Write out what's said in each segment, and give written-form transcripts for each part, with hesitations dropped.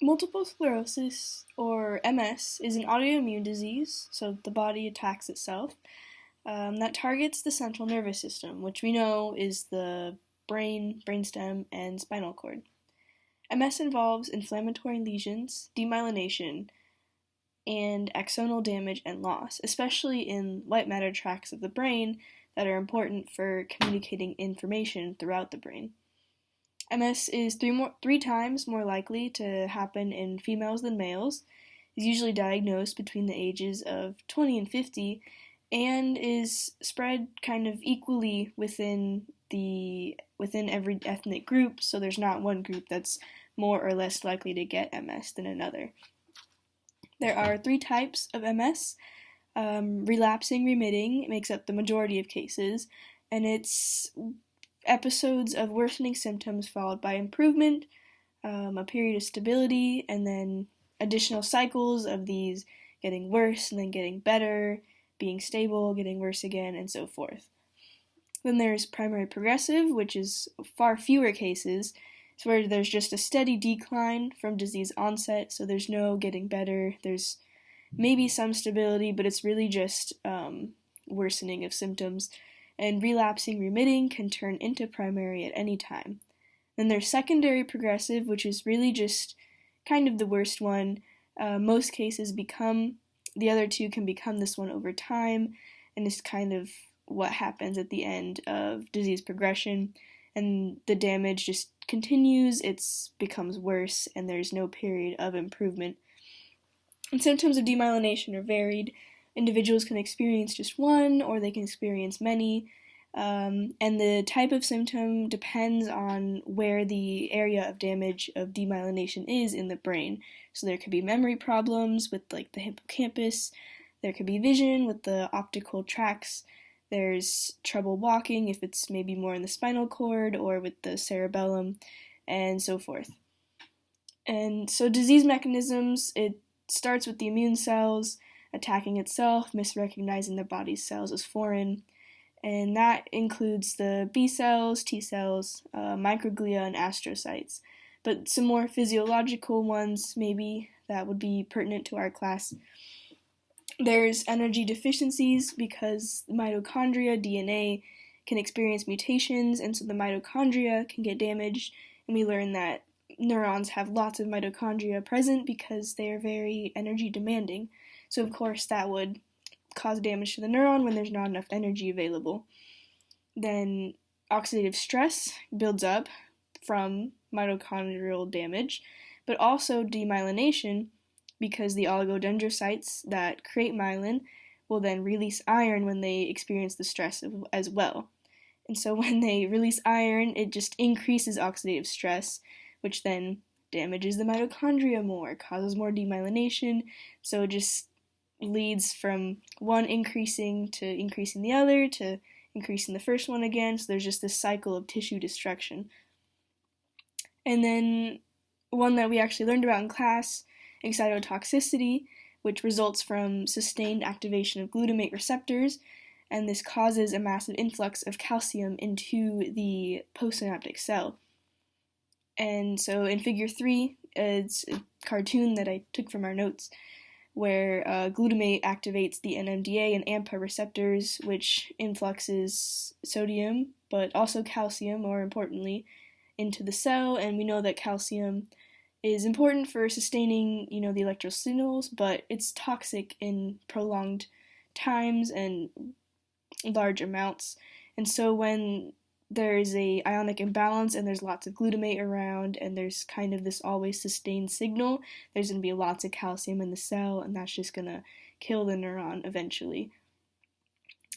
Multiple sclerosis, or MS, is an autoimmune disease, so the body attacks itself, that targets the central nervous system, which we know is the brain, brainstem, and spinal cord. MS involves inflammatory lesions, demyelination, and axonal damage and loss, especially in white matter tracts of the brain that are important for communicating information throughout the brain. MS is three times more likely to happen in females than males, is usually diagnosed between the ages of 20 and 50, and is spread kind of equally within every ethnic group, so there's not one group that's more or less likely to get MS than another. There are three types of MS. Relapsing remitting makes up the majority of cases, and it's episodes of worsening symptoms followed by improvement, a period of stability, and then additional cycles of these getting worse and then getting better, being stable, getting worse again, and so forth. Then there's primary progressive, which is far fewer cases. It's where there's just a steady decline from disease onset, so there's no getting better. There's maybe some stability, but it's really just worsening of symptoms. And relapsing remitting can turn into primary at any time. Then there's secondary progressive, which is really just kind of the worst one. Most cases the other two can become this one over time, and it's kind of what happens at the end of disease progression, and the damage just continues, it becomes worse, and there's no period of improvement. And symptoms of demyelination are varied. Individuals can experience just one, or they can experience many, and the type of symptom depends on where the area of damage of demyelination is in the brain. So there could be memory problems with like the hippocampus, there could be vision with the optical tracts, there's trouble walking if it's maybe more in the spinal cord or with the cerebellum, and so forth. And so disease mechanisms, it starts with the immune cells attacking itself, misrecognizing the body's cells as foreign, and that includes the B cells, T cells, microglia, and astrocytes. But some more physiological ones, maybe, that would be pertinent to our class. There's energy deficiencies because mitochondria, DNA, can experience mutations, and so the mitochondria can get damaged, and we learn that neurons have lots of mitochondria present because they are very energy demanding. So of course that would cause damage to the neuron when there's not enough energy available. Then oxidative stress builds up from mitochondrial damage, but also demyelination, because the oligodendrocytes that create myelin will then release iron when they experience the stress as well. And so when they release iron, it just increases oxidative stress, which then damages the mitochondria more, causes more demyelination, so it just leads from one increasing to increasing the other to increasing the first one again, so there's just this cycle of tissue destruction. And then one that we actually learned about in class, excitotoxicity, which results from sustained activation of glutamate receptors, and this causes a massive influx of calcium into the postsynaptic cell. And so in figure 3, it's a cartoon that I took from our notes, where glutamate activates the NMDA and AMPA receptors, which influxes sodium, but also calcium, more importantly, into the cell, and we know that calcium is important for sustaining, the electrical signals, but it's toxic in prolonged times and large amounts. And so when there's a ionic imbalance and there's lots of glutamate around and there's kind of this always sustained signal, there's going to be lots of calcium in the cell, and that's just going to kill the neuron eventually.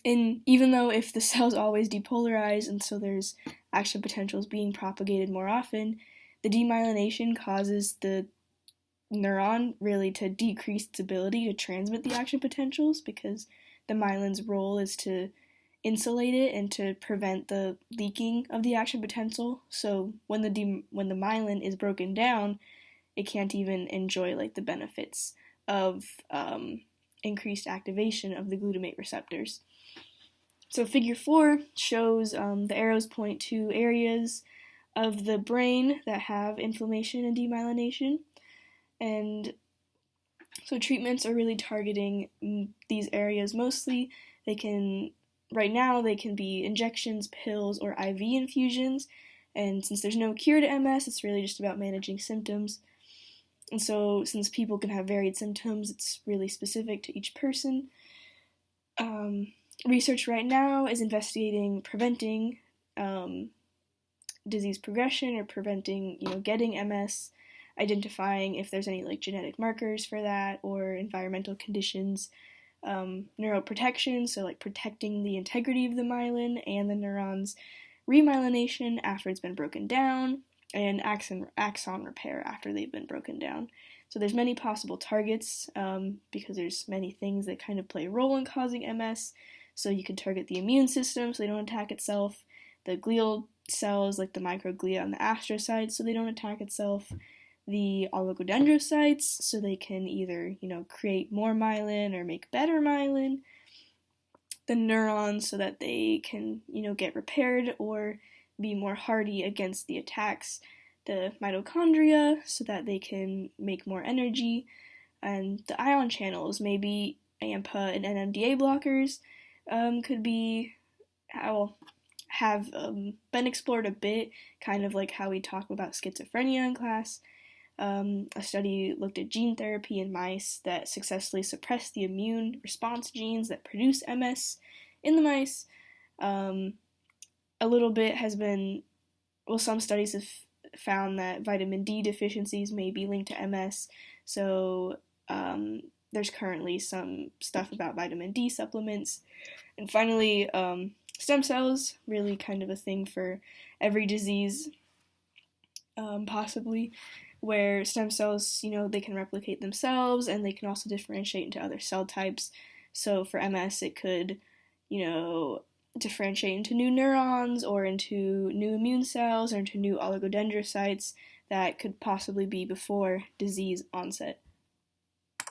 And even though if the cell's always depolarized and so there's action potentials being propagated more often, the demyelination causes the neuron really to decrease its ability to transmit the action potentials, because the myelin's role is to insulate it and to prevent the leaking of the action potential. So when the myelin is broken down, it can't even enjoy the benefits of increased activation of the glutamate receptors. So figure 4 shows the arrows point to areas of the brain that have inflammation and demyelination. And so treatments are really targeting these areas mostly. Right now, they can be injections, pills, or IV infusions. And since there's no cure to MS, it's really just about managing symptoms. And so, since people can have varied symptoms, it's really specific to each person. Research right now is investigating preventing disease progression or preventing, getting MS, identifying if there's any like genetic markers for that or environmental conditions, neuroprotection, so like protecting the integrity of the myelin and the neurons, remyelination after it's been broken down, and axon repair after they've been broken down. So there's many possible targets because there's many things that kind of play a role in causing MS. So you can target the immune system so they don't attack itself, the glial cells like the microglia and the astrocytes so they don't attack itself, the oligodendrocytes so they can either, create more myelin or make better myelin, the neurons so that they can, get repaired or be more hardy against the attacks, the mitochondria so that they can make more energy, and the ion channels, maybe AMPA and NMDA blockers could be, have been explored a bit, kind of like how we talk about schizophrenia in class. A study looked at gene therapy in mice that successfully suppressed the immune response genes that produce MS in the mice. A little bit has been, some studies have found that vitamin D deficiencies may be linked to MS, so there's currently some stuff about vitamin D supplements. And finally, stem cells, really kind of a thing for every disease, possibly, where stem cells, they can replicate themselves and they can also differentiate into other cell types. So for MS, it could, differentiate into new neurons or into new immune cells or into new oligodendrocytes that could possibly be before disease onset.